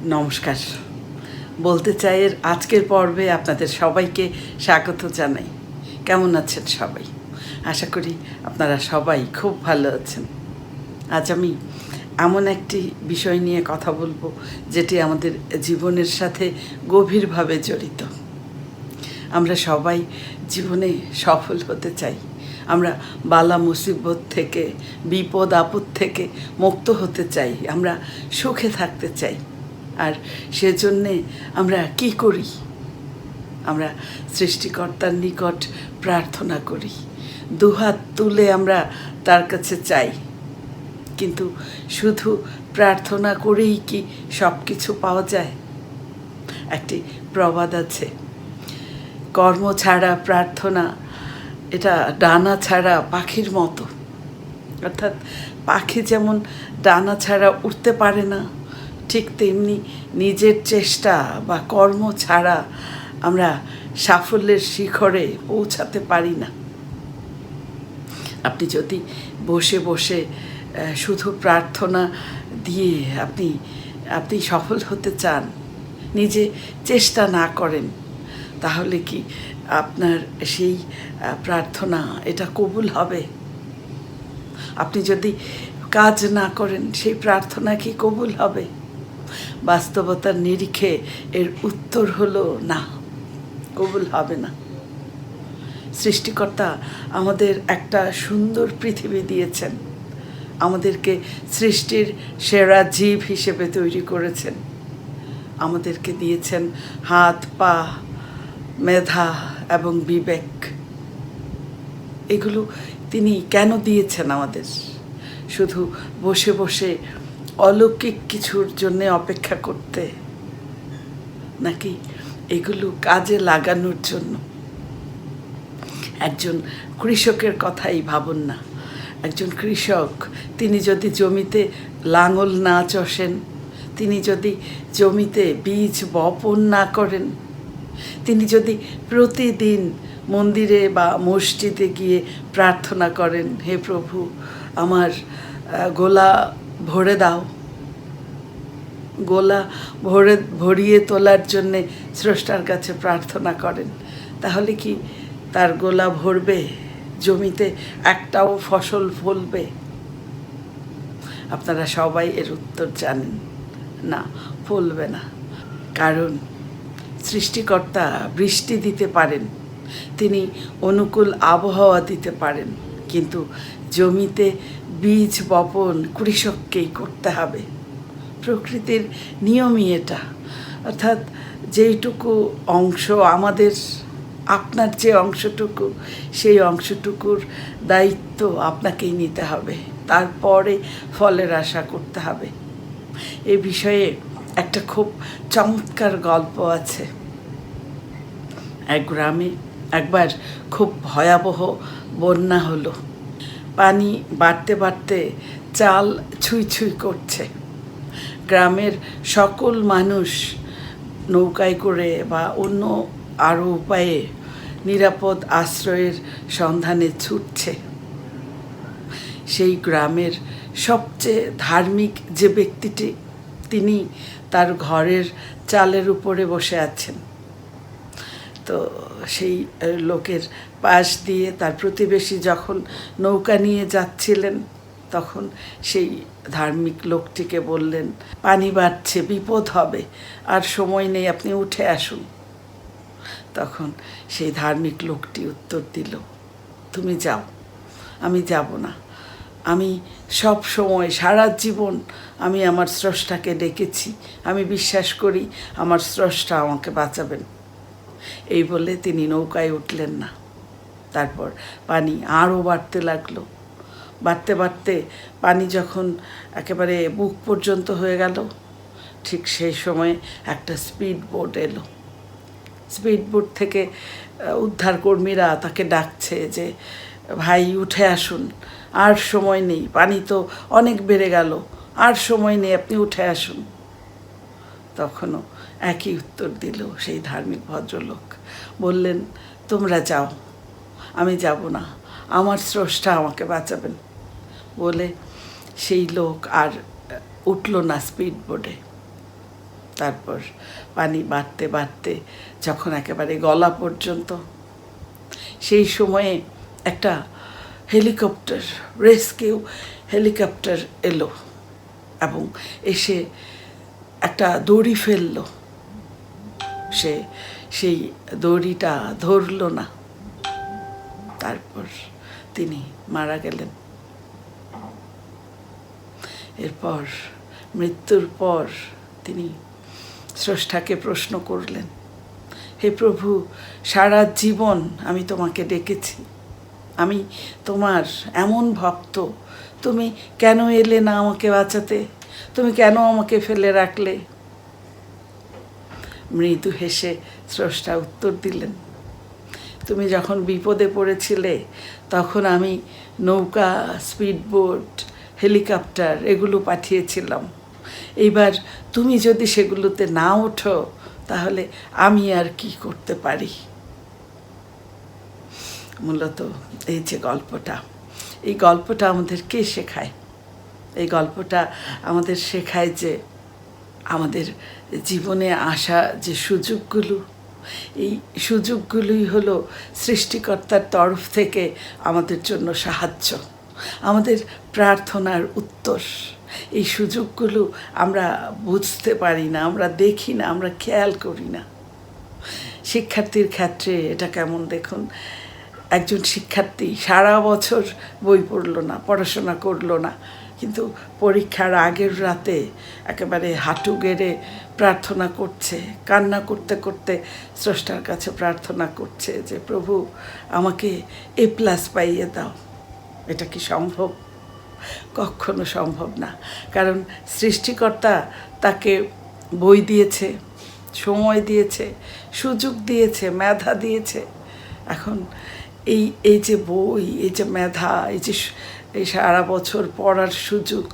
নমস্কার। বলতে চাই এর আজকের পর্বে আপনাদের সবাইকে স্বাগত জানাই। কেমন আছেন সবাই? আশা করি আপনারা সবাই খুব ভালো আছেন। আজ আমি এমন একটি বিষয় নিয়ে কথা বলবো যেটি আমাদের জীবনের সাথে গভীরভাবে জড়িত। আমরা সবাই জীবনে সফল হতে চাই। আমরা বালা মুসিবত থেকে, বিপদ আপদ থেকে মুক্ত হতে চাই। আমরা সুখে থাকতে চাই। আর সেজন্যে আমরা কি করি? আমরা সৃষ্টিকর্তার নিকট প্রার্থনা করি, দুহাত তুলে আমরা তার কাছে চাই। কিন্তু শুধু প্রার্থনা করেই কি সব কিছু পাওয়া যায়? একটি প্রবাদ আছে, কর্ম ছাড়া প্রার্থনা এটা ডানা ছাড়া পাখির মতো। অর্থাৎ পাখি যেমন ডানা ছাড়া উঠতে পারে না, ঠিক তেমনি নিজের চেষ্টা বা কর্ম ছাড়া আমরা সাফল্যের শিখরে পৌঁছাতে পারি না। আপনি যদি বসে বসে শুধু প্রার্থনা দিয়ে আপনি সফল হতে চান, নিজে চেষ্টা না করেন, তাহলে কি আপনার সেই প্রার্থনা এটা কবুল হবে? আপনি যদি কাজ না করেন, সেই প্রার্থনা কি কবুল হবে? বাস্তবতার নিরিখে এর উত্তর হলো না, কবুল হবে না। সৃষ্টিকর্তা আমাদের একটা সুন্দর পৃথিবী দিয়েছেন, আমাদেরকে সৃষ্টির সেরা জীব হিসেবে তৈরি করেছেন, আমাদেরকে দিয়েছেন হাত, পা, মেধা এবং বিবেক। এগুলো তিনি কেন দিয়েছেন আমাদের? শুধু বসে বসে অলৌকিক কিছুর জন্যে অপেক্ষা করতে, নাকি এগুলো কাজে লাগানোর জন্য? একজন কৃষকের কথাই ভাবুন না। একজন কৃষক, তিনি যদি জমিতে লাঙল না চষেন, তিনি যদি জমিতে বীজ বপন না করেন, তিনি যদি প্রতিদিন মন্দিরে বা মসজিদে গিয়ে প্রার্থনা করেন, হে প্রভু আমার গোলা ভরে দাও, গোলা ভরিয়ে তোলার জন্যে স্রষ্টার কাছে প্রার্থনা করেন, তাহলে কি তার গোলা ভরবে? জমিতে একটাও ফসল ফলবে? আপনারা সবাই এর উত্তর জানেন, না, ফলবে না। কারণ সৃষ্টিকর্তা বৃষ্টি দিতে পারেন, তিনি অনুকূল আবহাওয়া দিতে পারেন, কিন্তু জমিতে বীজ বপন কৃষককেই করতে হবে। প্রকৃতির নিয়মই এটা। অর্থাৎ যেইটুকু অংশ আমাদের, আপনার যে অংশটুকু, সেই অংশটুকুর দায়িত্ব আপনাকেই নিতে হবে, তারপরে ফলের আশা করতে হবে। এ বিষয়ে একটা খুব চমৎকার গল্প আছে। এক গ্রামে একবার খুব ভয়াবহ বন্যা হলো। পানি বাড়তে বাড়তে চাল ছুঁই ছুঁই করছে। গ্রামের সকল মানুষ নৌকায় করে বা অন্য আরও উপায়ে নিরাপদ আশ্রয়ের সন্ধানে ছুটছে। সেই গ্রামের সবচেয়ে ধার্মিক যে ব্যক্তিটি, তিনি তার ঘরের চালের উপরে বসে আছেন। তো সেই লোকের পাশ দিয়ে তার প্রতিবেশী যখন নৌকা নিয়ে যাচ্ছিলেন, তখন সেই ধার্মিক লোকটিকে বললেন, পানি বাড়ছে, বিপদ হবে, আর সময় নেই, আপনি উঠে আসুন। তখন সেই ধার্মিক লোকটি উত্তর দিল, তুমি যাও, আমি যাব না। আমি সব সময়, সারা জীবন আমি আমার স্রষ্টাকে ডেকেছি, আমি বিশ্বাস করি আমার স্রষ্টা আমাকে বাঁচাবেন। এই বলে তিনি নৌকায় উঠলেন না। তারপর পানি আরও বাড়তে লাগলো। বাড়তে বাড়তে পানি যখন একেবারে বুক পর্যন্ত হয়ে গেল, ঠিক সেই সময় একটা স্পিড বোট এলো। স্পিড বোট থেকে উদ্ধারকর্মীরা তাকে ডাকছে যে, ভাই উঠে আসুন, আর সময় নেই, পানি তো অনেক বেড়ে গেল, আর সময় নেই, আপনি উঠে আসুন। তখনও একই উত্তর দিল সেই ধার্মিক ভদ্রলোক। বললেন, তোমরা যাও, আমি যাব না, আমার স্রষ্টা আমাকে বাঁচাবেন। বলে সেই লোক আর উঠল না স্পিড বোটে। তারপর পানি বাড়তে বাড়তে যখন একেবারে গলা পর্যন্ত, সেই সময়ে একটা হেলিকপ্টার, রেস্কিউ হেলিকপ্টার এলো এবং এসে একটা দড়ি ফেললো। সে সেই দড়িটা ধরল না, তারপর তিনি মারা গেলেন। এরপর মৃত্যুর পর তিনি স্রষ্টাকে প্রশ্ন করলেন, হে প্রভু, সারা জীবন আমি তোমাকে ডেকেছি, আমি তোমার এমন ভক্ত, তুমি কেন এলে না আমাকে বাঁচাতে? তুমি কেন আমাকে ফেলে রাখলে? মৃদু হেসে স্রষ্টা উত্তর দিলেন, তুমি যখন বিপদে পড়েছিলে তখন আমি নৌকা, স্পিডবোট, হেলিকপ্টার এগুলো পাঠিয়েছিলাম। এইবার তুমি যদি সেগুলোতে না ওঠো তাহলে আমি আর কি করতে পারি? মূলত এই যে গল্পটা, এই গল্পটা আমাদের কে শেখায়? এই গল্পটা আমাদের শেখায় যে আমাদের জীবনে আসা যে সুযোগগুলো, এই সুযোগগুলোই হলো সৃষ্টিকর্তার তরফ থেকে আমাদের জন্য সাহায্য, আমাদের প্রার্থনার উত্তর। এই সুযোগগুলো আমরা বুঝতে পারি না, আমরা দেখি না, আমরা খেয়াল করি না। শিক্ষার্থীর ক্ষেত্রে এটা কেমন দেখুন, একজন শিক্ষার্থী সারা বছর বই পড়লো না, পড়াশোনা করলো না, কিন্তু পরীক্ষার আগের রাতে একেবারে হাঁটু গেড়ে প্রার্থনা করছে, কান্না করতে করতে স্রষ্টার কাছে প্রার্থনা করছে যে প্রভু আমাকে A+ পাইয়ে দাও। এটা কি সম্ভব? কখনো সম্ভব না। কারণ সৃষ্টিকর্তা তাকে বই দিয়েছে, সময় দিয়েছে, সুযোগ দিয়েছে, মেধা দিয়েছে। এখন এই যে বই, এই যে মেধা, এই সারা বছর পড়ার সুযোগ,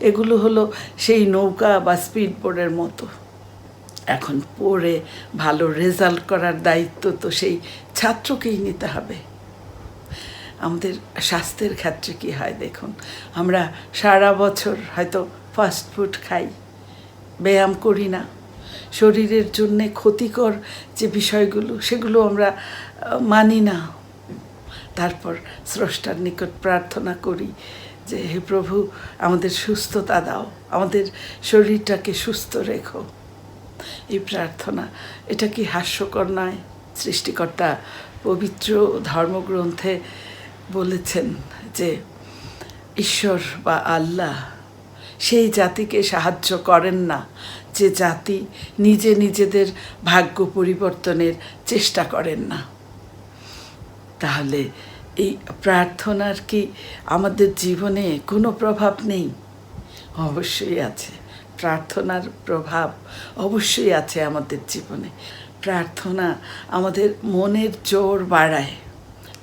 এগুলো হলো সেই নৌকা বা স্পিডবোটের মতো। এখন পড়ে ভালো রেজাল্ট করার দায়িত্ব তো সেই ছাত্রকেই নিতে হবে। আমাদের স্বাস্থ্যের ক্ষেত্রে কী হয় দেখুন, আমরা সারা বছর হয়তো ফাস্ট ফুড খাই, ব্যায়াম করি না, শরীরের জন্যে ক্ষতিকর যে বিষয়গুলো সেগুলো আমরা মানি না। তারপর স্রষ্টার নিকট প্রার্থনা করি যে হে প্রভু আমাদের সুস্থতা দাও, আমাদের শরীরটাকে সুস্থ রেখো। এই প্রার্থনা, এটা কি হাস্যকর নয়? সৃষ্টিকর্তা পবিত্র ধর্মগ্রন্থে বলেছেন যে ঈশ্বর বা আল্লাহ সেই জাতিকে সাহায্য করেন না যে জাতি নিজেদের ভাগ্য পরিবর্তনের চেষ্টা করেন না। তাহলে এই প্রার্থনার কি আমাদের জীবনে কোনো প্রভাব নেই? অবশ্যই আছে। প্রার্থনার প্রভাব অবশ্যই আছে আমাদের জীবনে। প্রার্থনা আমাদের মনের জোর বাড়ায়।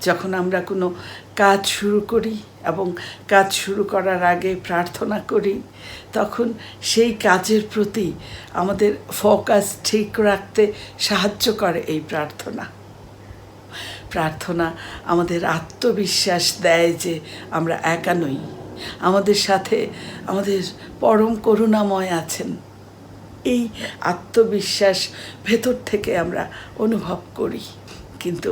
যখন আমরা কোনো কাজ শুরু করি এবং কাজ শুরু করার আগে প্রার্থনা করি, তখন সেই কাজের প্রতি আমাদের ফোকাস ঠিক রাখতে সাহায্য করে এই প্রার্থনা। প্রার্থনা আমাদের আত্মবিশ্বাস দেয় যে আমরা একা নই, আমাদের সাথে আমাদের পরম করুণাময় আছেন। এই আত্মবিশ্বাস ভেতর থেকে আমরা অনুভব করি। কিন্তু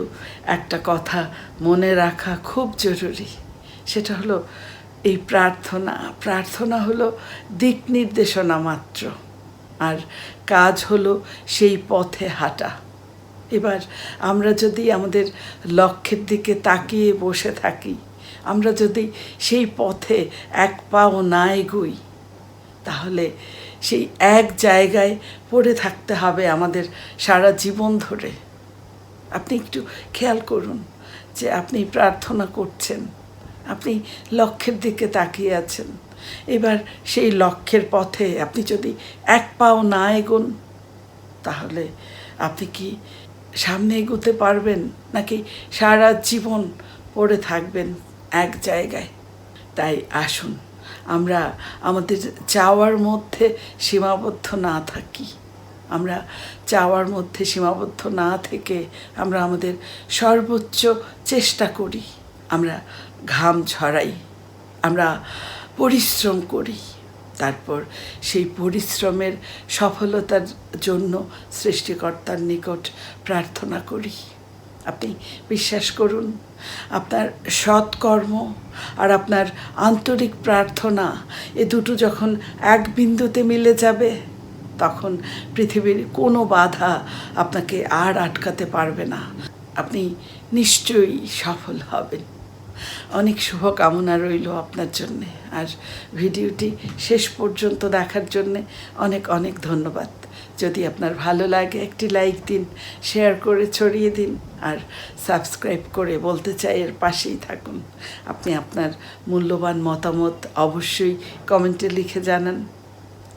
একটা কথা মনে রাখা খুব জরুরি, সেটা হলো এই প্রার্থনা হলো দিক নির্দেশনা মাত্র, আর কাজ হলো সেই পথে হাঁটা। এবার আমরা যদি আমাদের লক্ষ্যের দিকে তাকিয়ে বসে থাকি, আমরা যদি সেই পথে এক পাও না এগোই, তাহলে সেই এক জায়গায় পড়ে থাকতে হবে আমাদের সারা জীবন ধরে। আপনি একটু খেয়াল করুন যে আপনি প্রার্থনা করছেন, আপনি লক্ষ্যের দিকে তাকিয়ে আছেন, এবার সেই লক্ষ্যের পথে আপনি যদি এক পাও না এগোন, তাহলে আপনি কি সামনে এগোতে পারবেন, নাকি সারা জীবন পড়ে থাকবেন এক জায়গায়? তাই আসুন আমরা আমাদের চাওয়ার মধ্যে সীমাবদ্ধ না থাকি। আমরা চাওয়ার মধ্যে সীমাবদ্ধ না থেকে আমরা আমাদের সর্বোচ্চ চেষ্টা করি, আমরা ঘাম ঝরাই, আমরা পরিশ্রম করি, তারপর সেই পরিশ্রমের সফলতার জন্য সৃষ্টিকর্তার নিকট প্রার্থনা করি। আপনি বিশ্বাস করুন, আপনার সৎকর্ম আর আপনার আন্তরিক প্রার্থনা এ দুটো যখন এক বিন্দুতে মিলে যাবে, তখন পৃথিবীর কোনো বাধা আপনাকে আর আটকাতে পারবে না। আপনি নিশ্চয়ই সফল হবেন। অনেক শুভকামনা রইল আপনার জন্যে। আর ভিডিওটি শেষ পর্যন্ত দেখার জন্যে অনেক অনেক ধন্যবাদ। যদি আপনার ভালো লাগে একটি লাইক দিন, শেয়ার করে ছড়িয়ে দিন, আর সাবস্ক্রাইব করে বলতে চাই এর পাশেই থাকুন। আপনি আপনার মূল্যবান মতামত অবশ্যই কমেন্টে লিখে জানান।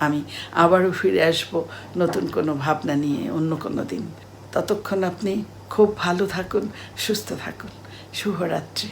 আমি আবারও ফিরে আসব নতুন কোনো ভাবনা নিয়ে অন্য কোনো দিন। ততক্ষণ আপনি খুব ভালো থাকুন, সুস্থ থাকুন। শুভরাত্রি।